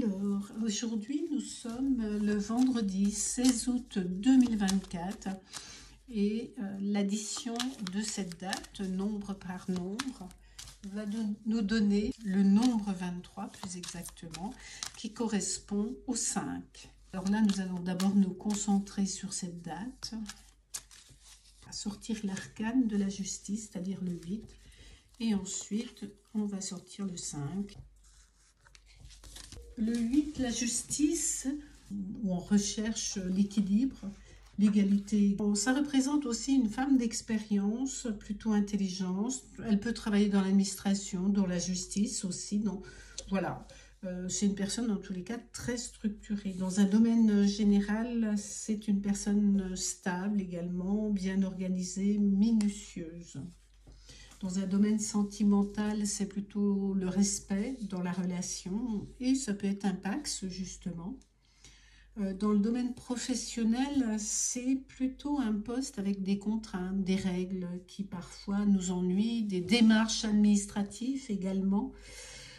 Alors, aujourd'hui, nous sommes le vendredi 16 août 2024 et l'addition de cette date, nombre par nombre, va nous donner le nombre 23, plus exactement, qui correspond au 5. Alors là, nous allons d'abord nous concentrer sur cette date, sortir l'arcane de la justice, c'est-à-dire le 8, et ensuite, on va sortir le 5. Le 8, la justice, où on recherche l'équilibre, l'égalité. Bon, ça représente aussi une femme d'expérience, plutôt intelligente. Elle peut travailler dans l'administration, dans la justice aussi. Donc, voilà, c'est une personne, dans tous les cas, très structurée. Dans un domaine général, c'est une personne stable également, bien organisée, minutieuse. Dans un domaine sentimental, c'est plutôt le respect dans la relation et ça peut être un pax, justement. Dans le domaine professionnel, c'est plutôt un poste avec des contraintes, des règles qui parfois nous ennuient, des démarches administratives également.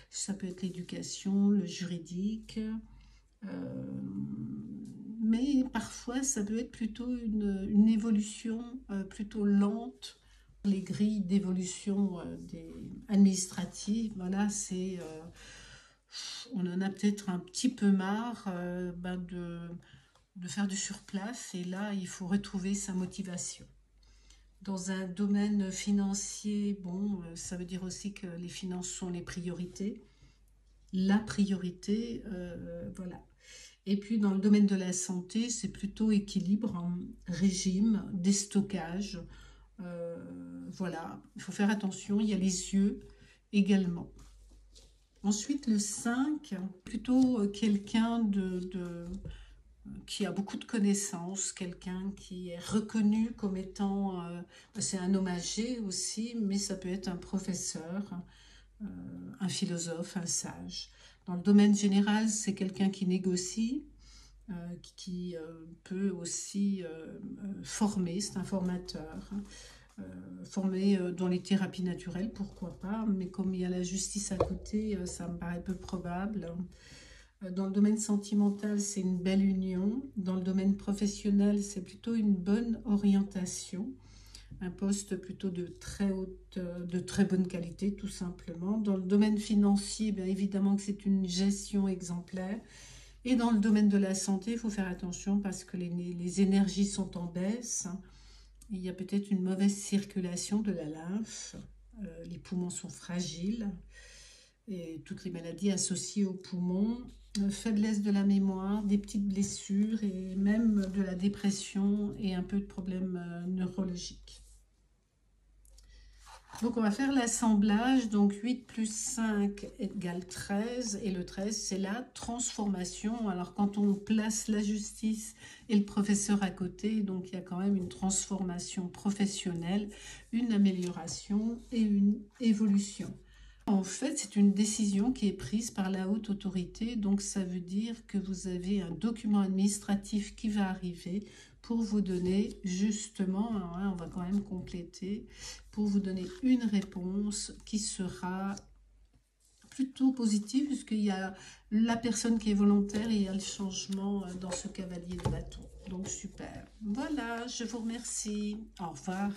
Ça peut être l'éducation, le juridique. Mais parfois, ça peut être plutôt une évolution plutôt lente. Les grilles d'évolution administratives, voilà, c'est on en a peut-être un petit peu marre de faire du surplace et là il faut retrouver sa motivation. Dans un domaine financier, bon, ça veut dire aussi que les finances sont les priorités, la priorité, voilà. Et puis dans le domaine de la santé, c'est plutôt équilibre, hein, régime, déstockage. Voilà, il faut faire attention, il y a les yeux également. Ensuite, le 5, plutôt quelqu'un qui a beaucoup de connaissances, quelqu'un qui est reconnu comme étant, c'est un homme âgé aussi, mais ça peut être un professeur, un philosophe, un sage. Dans le domaine général, c'est quelqu'un qui négocie, qui peut aussi former, c'est un formateur, formé dans les thérapies naturelles, pourquoi pas, mais comme il y a la justice à côté, ça me paraît peu probable. Dans le domaine sentimental, c'est une belle union. Dans le domaine professionnel, c'est plutôt une bonne orientation. Un poste plutôt de très bonne qualité, tout simplement. Dans le domaine financier, bien évidemment que c'est une gestion exemplaire. Et dans le domaine de la santé, il faut faire attention parce que les énergies sont en baisse. Il y a peut-être une mauvaise circulation de la lymphe. Les poumons sont fragiles. Et toutes les maladies associées aux poumons. Faiblesse de la mémoire, des petites blessures et même de la dépression et un peu de problèmes neurologiques. Donc on va faire l'assemblage, donc 8 plus 5 égale 13, et le 13 c'est la transformation. Alors quand on place la justice et le professeur à côté, donc il y a quand même une transformation professionnelle, une amélioration et une évolution. En fait, c'est une décision qui est prise par la haute autorité, donc ça veut dire que vous avez un document administratif qui va arriver pour vous donner justement, hein, on va quand même compléter, pour vous donner une réponse qui sera plutôt positive, puisqu'il y a la personne qui est volontaire et il y a le changement dans ce cavalier de bâton. Donc super. Voilà, je vous remercie. Au revoir.